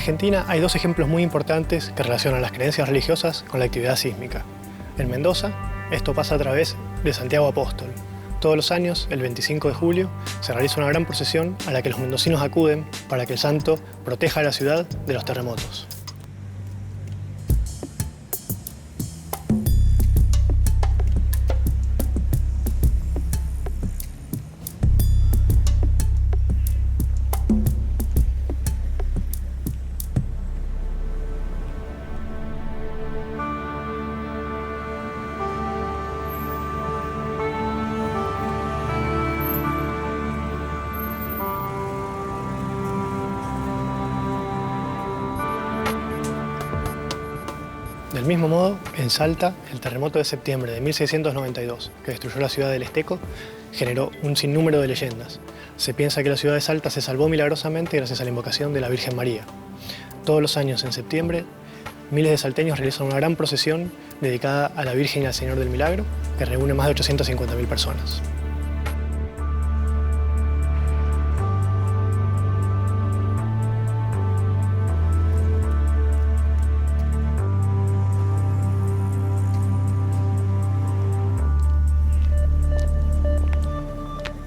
Argentina hay dos ejemplos muy importantes que relacionan las creencias religiosas con la actividad sísmica. En Mendoza, esto pasa a través de Santiago Apóstol. Todos los años, el 25 de julio, se realiza una gran procesión a la que los mendocinos acuden para que el santo proteja a la ciudad de los terremotos. Del mismo modo, en Salta, el terremoto de septiembre de 1692, que destruyó la ciudad del Esteco, generó un sinnúmero de leyendas. Se piensa que la ciudad de Salta se salvó milagrosamente gracias a la invocación de la Virgen María. Todos los años, en septiembre, miles de salteños realizan una gran procesión dedicada a la Virgen y al Señor del Milagro, que reúne más de 850.000 personas.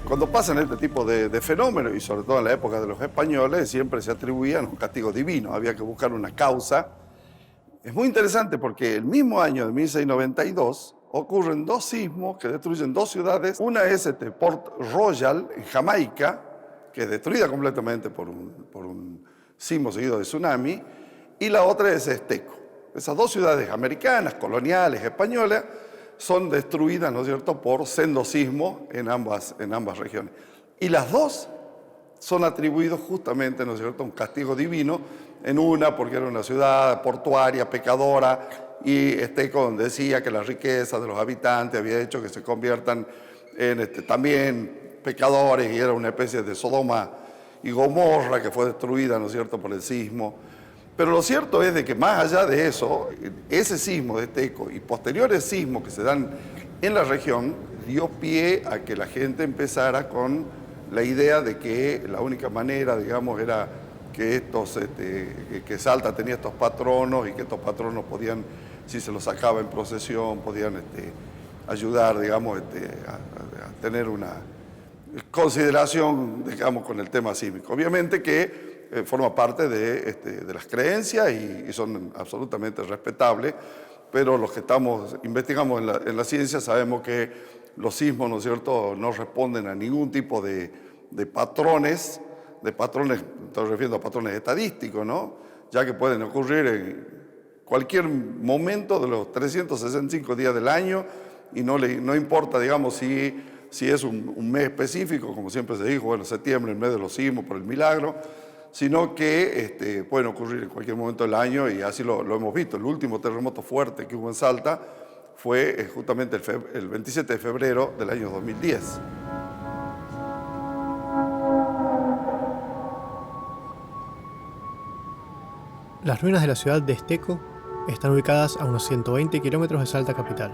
Cuando pasan este tipo de fenómenos, y sobre todo en la época de los españoles, siempre se atribuían un castigo divino, había que buscar una causa. Es muy interesante porque el mismo año de 1692 ocurren dos sismos que destruyen dos ciudades. Una es Port Royal, en Jamaica, que es destruida completamente por un sismo seguido de tsunami, y la otra es Esteco. Esas dos ciudades americanas, coloniales, españolas, son destruidas, ¿no es cierto?, por sendos sismos en ambas regiones. Y las dos son atribuidos justamente, ¿no es cierto?, a un castigo divino, en una porque era una ciudad portuaria, pecadora, y Esteco, donde decía que la riqueza de los habitantes había hecho que se conviertan en también pecadores, y era una especie de Sodoma y Gomorra que fue destruida, ¿no es cierto?, por el sismo. Pero lo cierto es de que más allá de eso, ese sismo de Esteco y posteriores sismos que se dan en la región dio pie a que la gente empezara con la idea de que la única manera, digamos, era que que Salta tenía estos patronos y que estos patronos podían, si se los sacaba en procesión, podían ayudar, digamos, a tener una consideración, digamos, con el tema sísmico. Obviamente que forma parte de las creencias y son absolutamente respetables, pero los que investigamos en la ciencia sabemos que los sismos, ¿no es cierto?, no responden a ningún tipo de patrones, estoy refiriendo a patrones estadísticos, ¿no?, ya que pueden ocurrir en cualquier momento de los 365 días del año y no importa, digamos, si es un mes específico, como siempre se dijo, bueno, septiembre, el mes de los sismos por el milagro, sino que pueden ocurrir en cualquier momento del año y así lo hemos visto. El último terremoto fuerte que hubo en Salta fue justamente el 27 de febrero del año 2010. Las ruinas de la ciudad de Esteco están ubicadas a unos 120 kilómetros de Salta capital.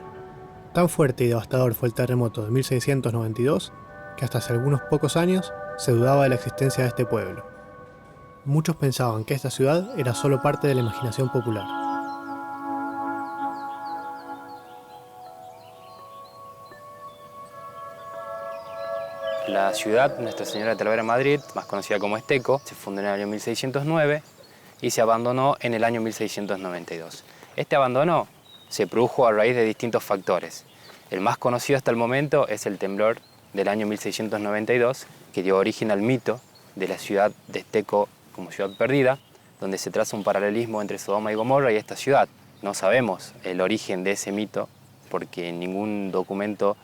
Tan fuerte y devastador fue el terremoto de 1692 que hasta hace algunos pocos años se dudaba de la existencia de este pueblo. Muchos pensaban que esta ciudad era solo parte de la imaginación popular. La ciudad Nuestra Señora de Talavera Madrid, más conocida como Esteco, se fundó en el año 1609 y se abandonó en el año 1692. Este abandono se produjo a raíz de distintos factores. El más conocido hasta el momento es el temblor del año 1692, que dio origen al mito de la ciudad de Esteco como ciudad perdida, donde se traza un paralelismo entre Sodoma y Gomorra y esta ciudad. No sabemos el origen de ese mito porque ningún documento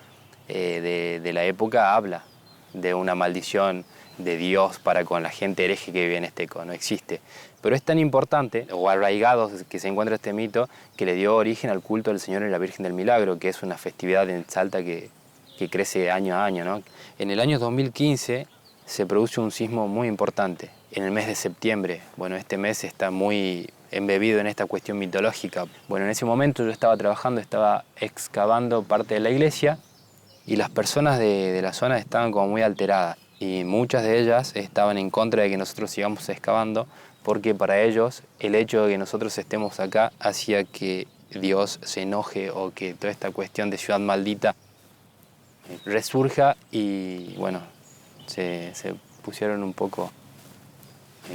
de la época habla de una maldición de Dios para con la gente hereje que vive en Esteco, no existe. Pero es tan importante, o arraigado que se encuentra este mito, que le dio origen al culto del Señor y la Virgen del Milagro, que es una festividad en Salta que crece año a año, ¿no? En el año 2015 se produce un sismo muy importante, en el mes de septiembre. Bueno, este mes está muy embebido en esta cuestión mitológica. Bueno, en ese momento yo estaba trabajando, estaba excavando parte de la iglesia y las personas de la zona estaban como muy alteradas y muchas de ellas estaban en contra de que nosotros sigamos excavando porque para ellos el hecho de que nosotros estemos acá hacía que Dios se enoje o que toda esta cuestión de ciudad maldita resurja y bueno, se pusieron un poco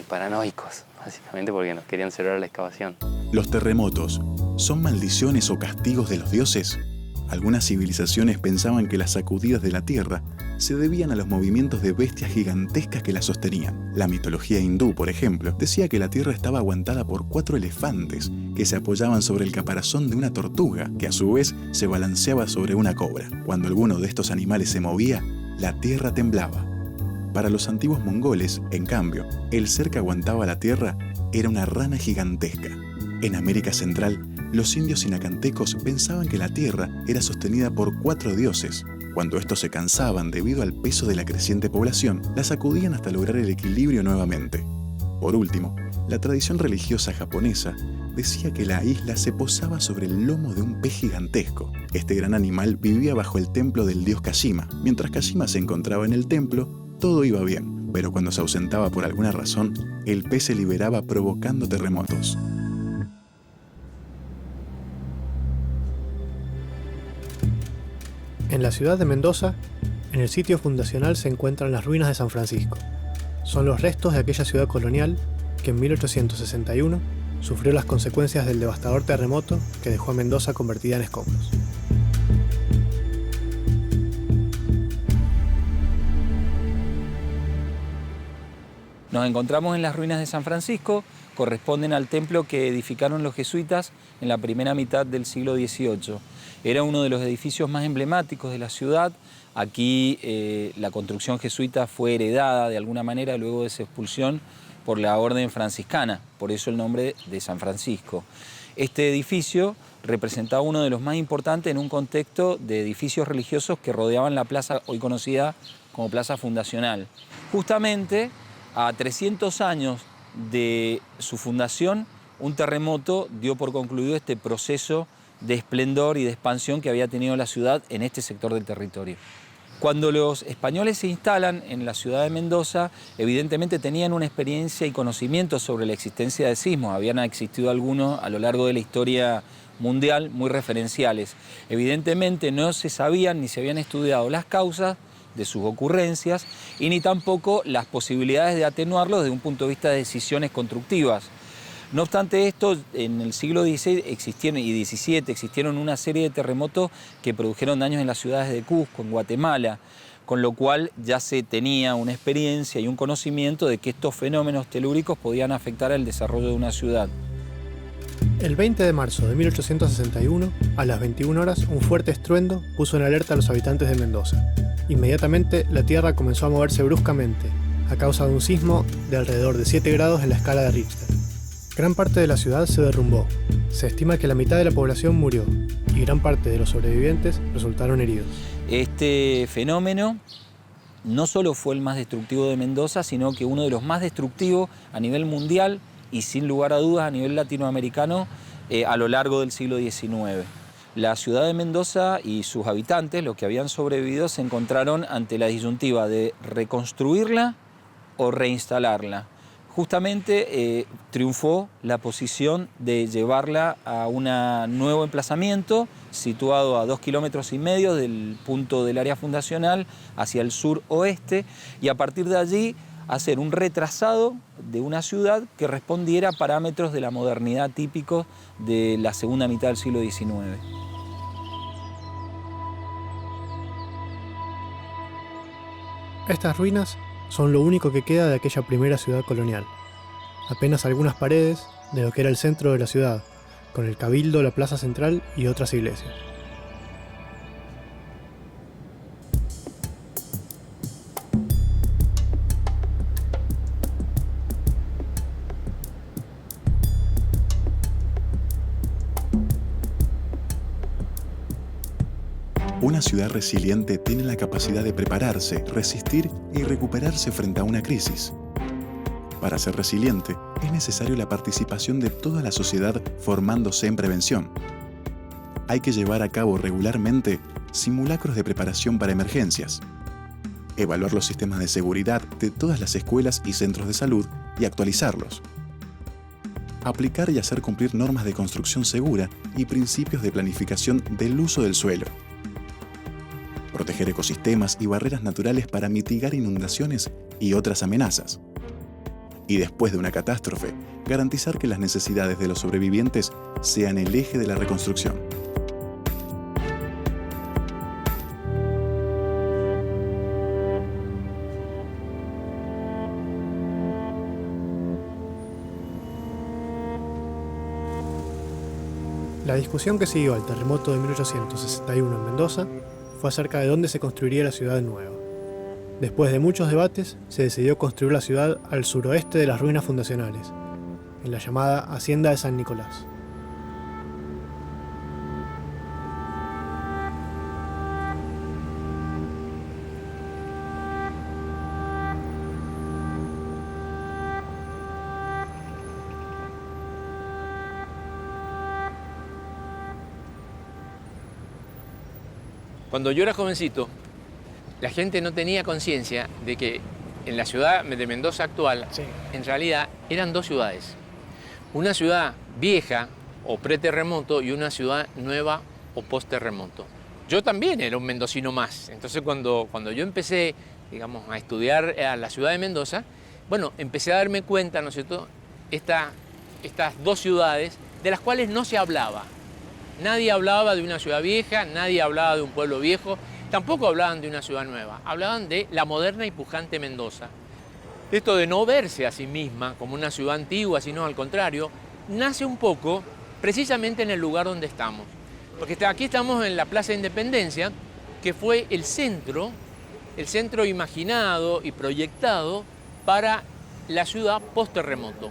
paranoicos, básicamente porque nos querían cerrar la excavación. ¿Los terremotos son maldiciones o castigos de los dioses? Algunas civilizaciones pensaban que las sacudidas de la Tierra se debían a los movimientos de bestias gigantescas que la sostenían. La mitología hindú, por ejemplo, decía que la Tierra estaba aguantada por 4 elefantes que se apoyaban sobre el caparazón de una tortuga, que a su vez se balanceaba sobre una cobra. Cuando alguno de estos animales se movía, la Tierra temblaba. Para los antiguos mongoles, en cambio, el ser que aguantaba la Tierra era una rana gigantesca. En América Central, los indios sinacantecos pensaban que la Tierra era sostenida por 4 dioses. Cuando estos se cansaban debido al peso de la creciente población, la sacudían hasta lograr el equilibrio nuevamente. Por último, la tradición religiosa japonesa decía que la isla se posaba sobre el lomo de un pez gigantesco. Este gran animal vivía bajo el templo del dios Kashima. Mientras Kashima se encontraba en el templo, todo iba bien, pero cuando se ausentaba por alguna razón, el pez se liberaba provocando terremotos. En la ciudad de Mendoza, en el sitio fundacional se encuentran las ruinas de San Francisco. Son los restos de aquella ciudad colonial que en 1861 sufrió las consecuencias del devastador terremoto que dejó a Mendoza convertida en escombros. Nos encontramos en las ruinas de San Francisco, corresponden al templo que edificaron los jesuitas en la primera mitad del siglo XVIII. Era uno de los edificios más emblemáticos de la ciudad. Aquí la construcción jesuita fue heredada de alguna manera luego de su expulsión por la orden franciscana, por eso el nombre de San Francisco. Este edificio representaba uno de los más importantes en un contexto de edificios religiosos que rodeaban la plaza hoy conocida como Plaza Fundacional. Justamente a 300 años de su fundación, un terremoto dio por concluido este proceso de esplendor y de expansión que había tenido la ciudad en este sector del territorio. Cuando los españoles se instalan en la ciudad de Mendoza, evidentemente tenían una experiencia y conocimiento sobre la existencia de sismos. Habían existido algunos a lo largo de la historia mundial muy referenciales. Evidentemente no se sabían ni se habían estudiado las causas de sus ocurrencias y ni tampoco las posibilidades de atenuarlos desde un punto de vista de decisiones constructivas. No obstante esto, en el siglo XVI y XVII existieron una serie de terremotos que produjeron daños en las ciudades de Cusco, en Guatemala, con lo cual ya se tenía una experiencia y un conocimiento de que estos fenómenos telúricos podían afectar el desarrollo de una ciudad. El 20 de marzo de 1861, a las 21 horas, un fuerte estruendo puso en alerta a los habitantes de Mendoza. Inmediatamente, la tierra comenzó a moverse bruscamente, a causa de un sismo de alrededor de 7 grados en la escala de Richter. Gran parte de la ciudad se derrumbó. Se estima que la mitad de la población murió y gran parte de los sobrevivientes resultaron heridos. Este fenómeno no solo fue el más destructivo de Mendoza, sino que uno de los más destructivos a nivel mundial y sin lugar a dudas a nivel latinoamericano a lo largo del siglo XIX. La ciudad de Mendoza y sus habitantes, los que habían sobrevivido, se encontraron ante la disyuntiva de reconstruirla o reinstalarla. Justamente triunfó la posición de llevarla a un nuevo emplazamiento situado a 2,5 kilómetros del punto del área fundacional hacia el sur-oeste y a partir de allí hacer un retrasado de una ciudad que respondiera a parámetros de la modernidad típicos de la segunda mitad del siglo XIX. Estas ruinas son lo único que queda de aquella primera ciudad colonial. Apenas algunas paredes de lo que era el centro de la ciudad, con el cabildo, la plaza central y otras iglesias. Una ciudad resiliente tiene la capacidad de prepararse, resistir y recuperarse frente a una crisis. Para ser resiliente, es necesario la participación de toda la sociedad formándose en prevención. Hay que llevar a cabo regularmente simulacros de preparación para emergencias, evaluar los sistemas de seguridad de todas las escuelas y centros de salud y actualizarlos, aplicar y hacer cumplir normas de construcción segura y principios de planificación del uso del suelo, proteger ecosistemas y barreras naturales para mitigar inundaciones y otras amenazas, y después de una catástrofe, garantizar que las necesidades de los sobrevivientes sean el eje de la reconstrucción. La discusión que siguió al terremoto de 1861 en Mendoza fue acerca de dónde se construiría la ciudad nueva. Después de muchos debates, se decidió construir la ciudad al suroeste de las ruinas fundacionales, en la llamada Hacienda de San Nicolás. Cuando yo era jovencito, la gente no tenía conciencia de que en la ciudad de Mendoza actual, Sí. en realidad eran dos ciudades. Una ciudad vieja o preterremoto y una ciudad nueva o post-terremoto. Yo también era un mendocino más. Entonces cuando yo empecé, digamos, a estudiar a la ciudad de Mendoza, bueno, empecé a darme cuenta, ¿no es cierto?, estas dos ciudades de las cuales no se hablaba. Nadie hablaba de una ciudad vieja, nadie hablaba de un pueblo viejo, tampoco hablaban de una ciudad nueva, hablaban de la moderna y pujante Mendoza. Esto de no verse a sí misma como una ciudad antigua, sino al contrario, nace un poco precisamente en el lugar donde estamos. Porque aquí estamos en la Plaza Independencia, que fue el centro imaginado y proyectado para la ciudad post-terremoto.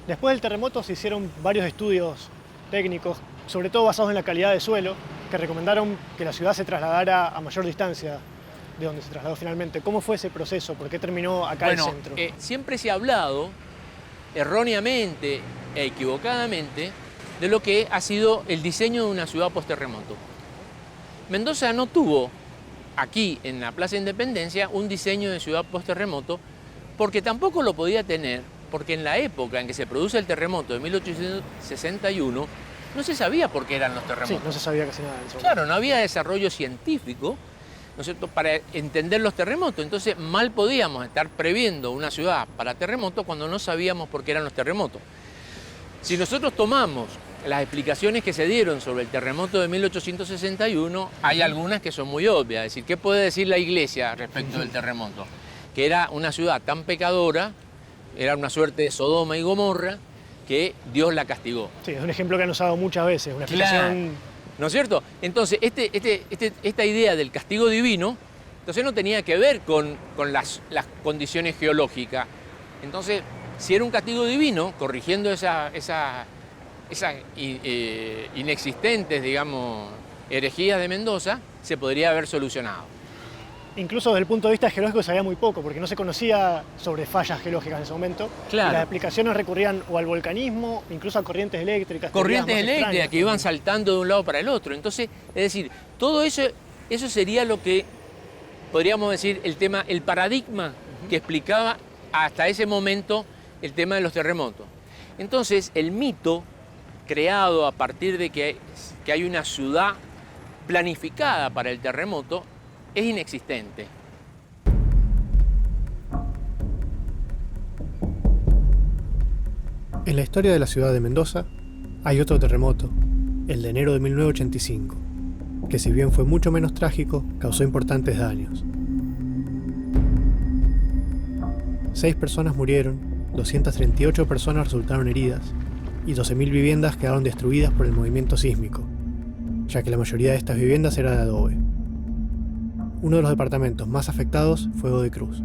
Después del terremoto se hicieron varios estudios técnicos, sobre todo basados en la calidad de suelo, que recomendaron que la ciudad se trasladara a mayor distancia de donde se trasladó finalmente. ¿Cómo fue ese proceso? ¿Por qué terminó acá el centro? Siempre se ha hablado, erróneamente e equivocadamente, de lo que ha sido el diseño de una ciudad post-terremoto. Mendoza no tuvo aquí, en la Plaza Independencia, un diseño de ciudad post-terremoto, porque tampoco lo podía tener, porque en la época en que se produce el terremoto de 1861, no se sabía por qué eran los terremotos. Sí, no se sabía casi nada de eso. Claro, no había desarrollo científico, ¿no es cierto?, para entender los terremotos. Entonces, mal podíamos estar previendo una ciudad para terremotos cuando no sabíamos por qué eran los terremotos. Si nosotros tomamos las explicaciones que se dieron sobre el terremoto de 1861, hay algunas que son muy obvias. Es decir, ¿qué puede decir la Iglesia respecto del terremoto? Que era una ciudad tan pecadora, era una suerte de Sodoma y Gomorra, que Dios la castigó. Sí, es un ejemplo que han usado muchas veces, una explicación... ¿No es cierto? Entonces, esta idea del castigo divino, entonces no tenía que ver con las condiciones geológicas. Entonces, si era un castigo divino, corrigiendo esas inexistentes, digamos, herejías de Mendoza, se podría haber solucionado. Incluso desde el punto de vista geológico se sabía muy poco, porque no se conocía sobre fallas geológicas en ese momento. Claro. Y las explicaciones recurrían o al volcanismo, incluso a corrientes eléctricas. Corrientes eléctricas que iban saltando de un lado para el otro. Entonces, es decir, todo eso sería lo que podríamos decir el paradigma que explicaba hasta ese momento el tema de los terremotos. Entonces, el mito creado a partir de que hay una ciudad planificada para el terremoto es inexistente. En la historia de la ciudad de Mendoza hay otro terremoto, el de enero de 1985, que si bien fue mucho menos trágico, causó importantes daños. 6 personas murieron, 238 personas resultaron heridas y 12.000 viviendas quedaron destruidas por el movimiento sísmico, ya que la mayoría de estas viviendas era de adobe. Uno de los departamentos más afectados fue Godoy Cruz.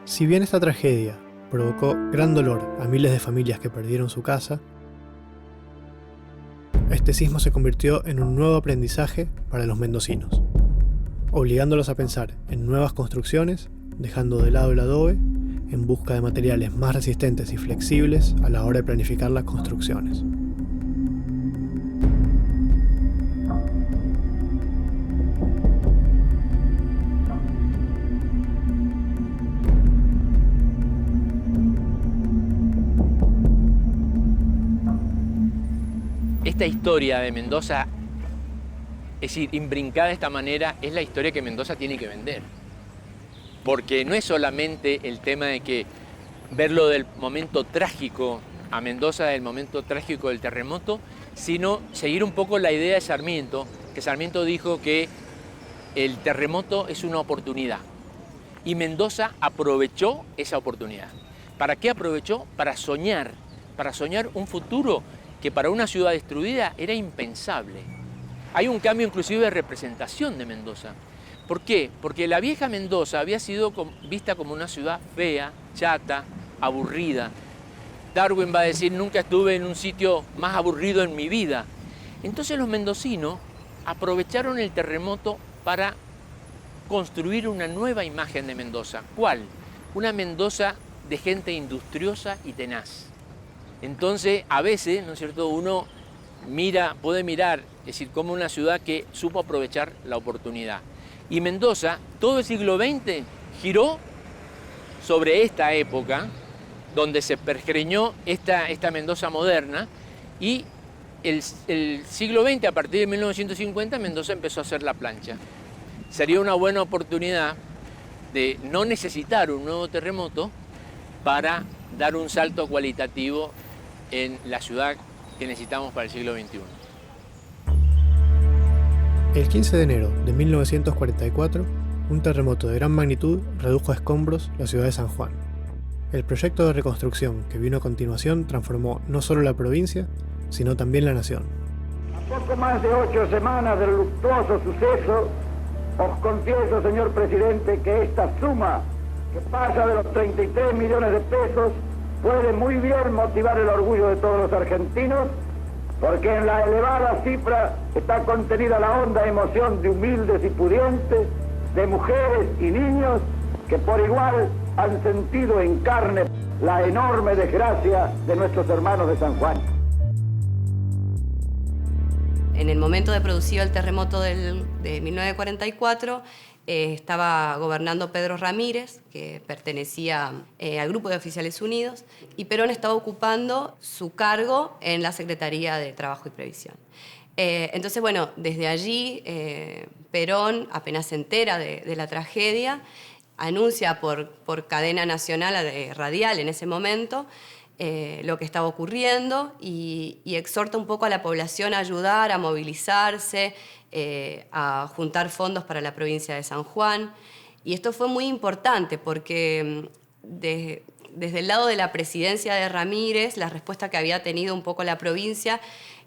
Si bien esta tragedia provocó gran dolor a miles de familias que perdieron su casa, este sismo se convirtió en un nuevo aprendizaje para los mendocinos, obligándolos a pensar en nuevas construcciones, dejando de lado el adobe, en busca de materiales más resistentes y flexibles a la hora de planificar las construcciones. esta historia de Mendoza, es decir, imbrincada de esta manera, es la historia que Mendoza tiene que vender. Porque no es solamente el tema de que verlo del momento trágico a Mendoza, del momento trágico del terremoto, sino seguir un poco la idea de Sarmiento, que Sarmiento dijo que el terremoto es una oportunidad. Y Mendoza aprovechó esa oportunidad. ¿Para qué aprovechó? Para soñar un futuro que para una ciudad destruida era impensable. Hay un cambio inclusive de representación de Mendoza. ¿Por qué? Porque la vieja Mendoza había sido vista como una ciudad fea, chata, aburrida. Darwin va a decir, nunca estuve en un sitio más aburrido en mi vida. Entonces los mendocinos aprovecharon el terremoto para construir una nueva imagen de Mendoza. ¿Cuál? Una Mendoza de gente industriosa y tenaz. Entonces, a veces, ¿no es cierto?, uno puede mirar, es decir, como una ciudad que supo aprovechar la oportunidad. Y Mendoza, todo el siglo XX, giró sobre esta época, donde se pergeñó esta Mendoza moderna, y el siglo XX, a partir de 1950, Mendoza empezó a hacer la plancha. Sería una buena oportunidad de no necesitar un nuevo terremoto para dar un salto cualitativo en la ciudad que necesitamos para el siglo XXI. El 15 de enero de 1944, un terremoto de gran magnitud redujo a escombros la ciudad de San Juan. El proyecto de reconstrucción que vino a continuación transformó no solo la provincia, sino también la nación. A poco más de 8 semanas del luctuoso suceso, os confieso, señor presidente, que esta suma, que pasa de los 33 millones de pesos, puede muy bien motivar el orgullo de todos los argentinos, porque en la elevada cifra está contenida la honda emoción de humildes y pudientes, de mujeres y niños, que por igual han sentido en carne la enorme desgracia de nuestros hermanos de San Juan. En el momento de producido el terremoto de 1944, estaba gobernando Pedro Ramírez, que pertenecía al Grupo de Oficiales Unidos, y Perón estaba ocupando su cargo en la Secretaría de Trabajo y Previsión. Entonces, bueno, desde allí, Perón, apenas se entera de la tragedia, anuncia por cadena nacional radial en ese momento lo que estaba ocurriendo y exhorta un poco a la población a ayudar, a movilizarse, a juntar fondos para la provincia de San Juan. Y esto fue muy importante porque desde el lado de la presidencia de Ramírez, la respuesta que había tenido un poco la provincia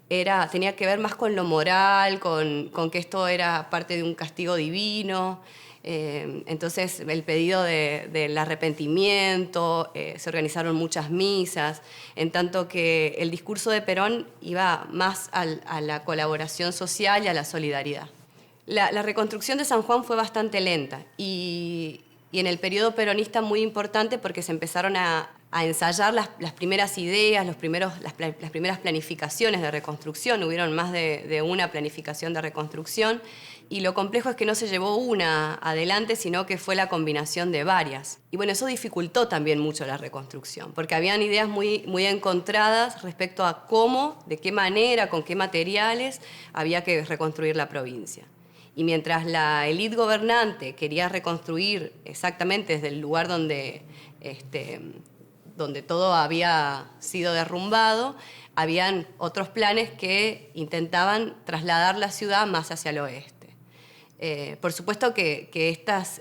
tenía que ver más con lo moral, con que esto era parte de un castigo divino. Entonces el pedido del arrepentimiento, se organizaron muchas misas, en tanto que el discurso de Perón iba más a la colaboración social y a la solidaridad. La reconstrucción de San Juan fue bastante lenta y en el periodo peronista muy importante porque se empezaron a ensayar las primeras ideas, las primeras planificaciones de reconstrucción. Hubieron más de una planificación de reconstrucción. Y lo complejo es que no se llevó una adelante, sino que fue la combinación de varias. Y bueno, eso dificultó también mucho la reconstrucción, porque habían ideas muy encontradas respecto a cómo, de qué manera, con qué materiales había que reconstruir la provincia. Y mientras la élite gobernante quería reconstruir exactamente desde el lugar donde todo había sido derrumbado, habían otros planes que intentaban trasladar la ciudad más hacia el oeste. Por supuesto que estas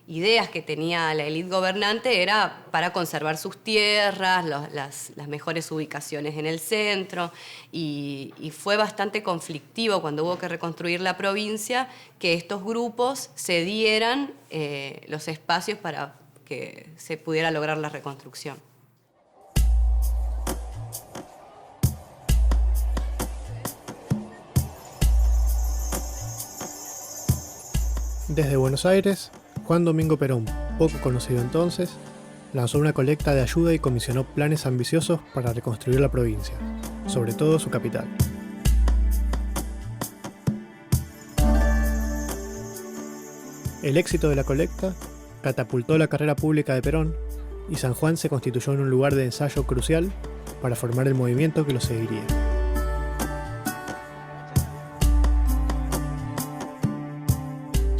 ideas que tenía la élite gobernante era para conservar sus tierras, las mejores ubicaciones en el centro, y fue bastante conflictivo cuando hubo que reconstruir la provincia que estos grupos cedieran los espacios para que se pudiera lograr la reconstrucción. Desde Buenos Aires, Juan Domingo Perón, poco conocido entonces, lanzó una colecta de ayuda y comisionó planes ambiciosos para reconstruir la provincia, sobre todo su capital. El éxito de la colecta catapultó la carrera pública de Perón y San Juan se constituyó en un lugar de ensayo crucial para formar el movimiento que lo seguiría.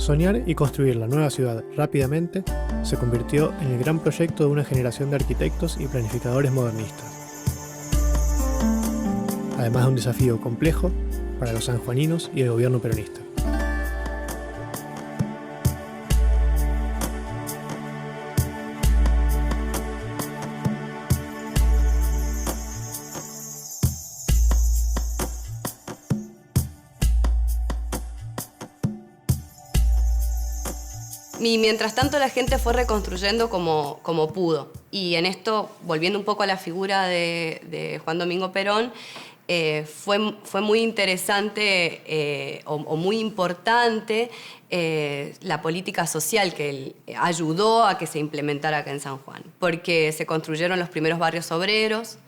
Soñar y construir la nueva ciudad rápidamente se convirtió en el gran proyecto de una generación de arquitectos y planificadores modernistas. Además de un desafío complejo para los sanjuaninos y el gobierno peronista. Y mientras tanto la gente fue reconstruyendo como pudo. Y en esto, volviendo un poco a la figura de Juan Domingo Perón, fue muy interesante o muy importante la política social que él ayudó a que se implementara acá en San Juan. Porque se construyeron los primeros barrios obreros,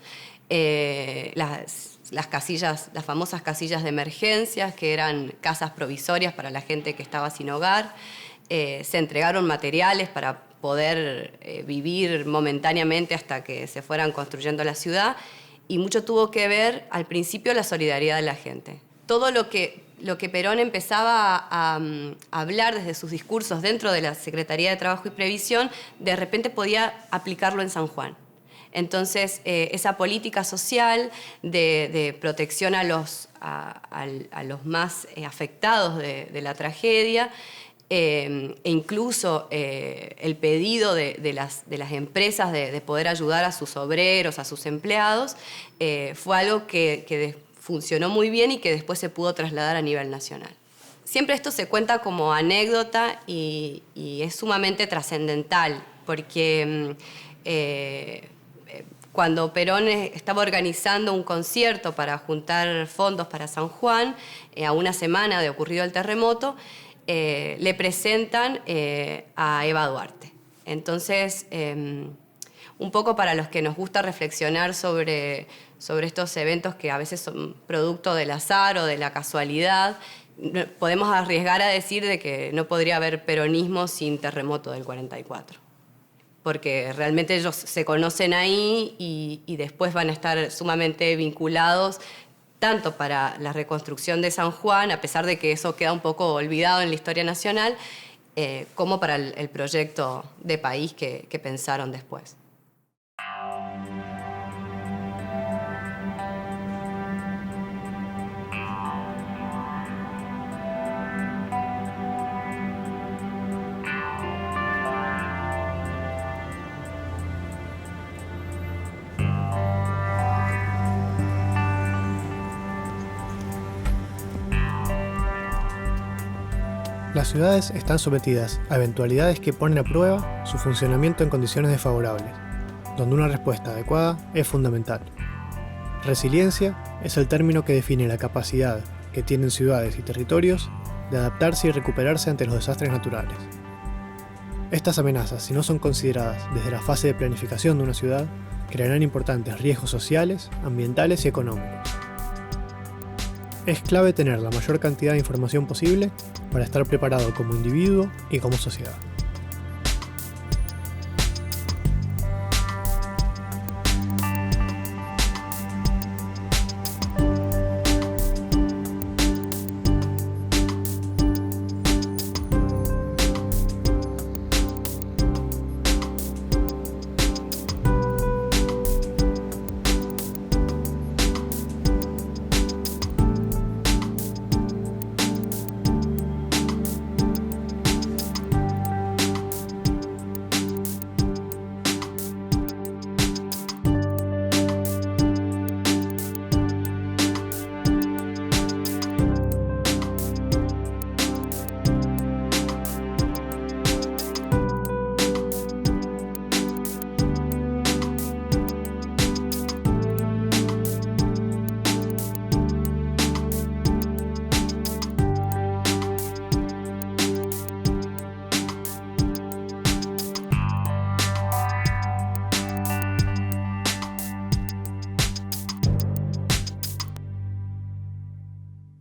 las casillas, las famosas casillas de emergencias, que eran casas provisorias para la gente que estaba sin hogar. Se entregaron materiales para poder vivir momentáneamente hasta que se fueran construyendo la ciudad, y mucho tuvo que ver al principio la solidaridad de la gente. Todo lo que Perón empezaba a hablar desde sus discursos dentro de la Secretaría de Trabajo y Previsión, de repente podía aplicarlo en San Juan. Entonces, esa política social de protección a los más afectados de la tragedia, e incluso el pedido de las empresas de poder ayudar a sus obreros, a sus empleados, fue algo que funcionó muy bien y que después se pudo trasladar a nivel nacional. Siempre esto se cuenta como anécdota y es sumamente trascendental, porque cuando Perón estaba organizando un concierto para juntar fondos para San Juan, a una semana de ocurrido el terremoto, le presentan a Eva Duarte. Entonces, un poco para los que nos gusta reflexionar sobre estos eventos que a veces son producto del azar o de la casualidad, podemos arriesgar a decir de que no podría haber peronismo sin terremoto del 44. Porque realmente ellos se conocen ahí y después van a estar sumamente vinculados tanto para la reconstrucción de San Juan, a pesar de que eso queda un poco olvidado en la historia nacional, como para el proyecto de país que pensaron después. Las ciudades están sometidas a eventualidades que ponen a prueba su funcionamiento en condiciones desfavorables, donde una respuesta adecuada es fundamental. Resiliencia es el término que define la capacidad que tienen ciudades y territorios de adaptarse y recuperarse ante los desastres naturales. Estas amenazas, si no son consideradas desde la fase de planificación de una ciudad, crearán importantes riesgos sociales, ambientales y económicos. Es clave tener la mayor cantidad de información posible para estar preparado como individuo y como sociedad.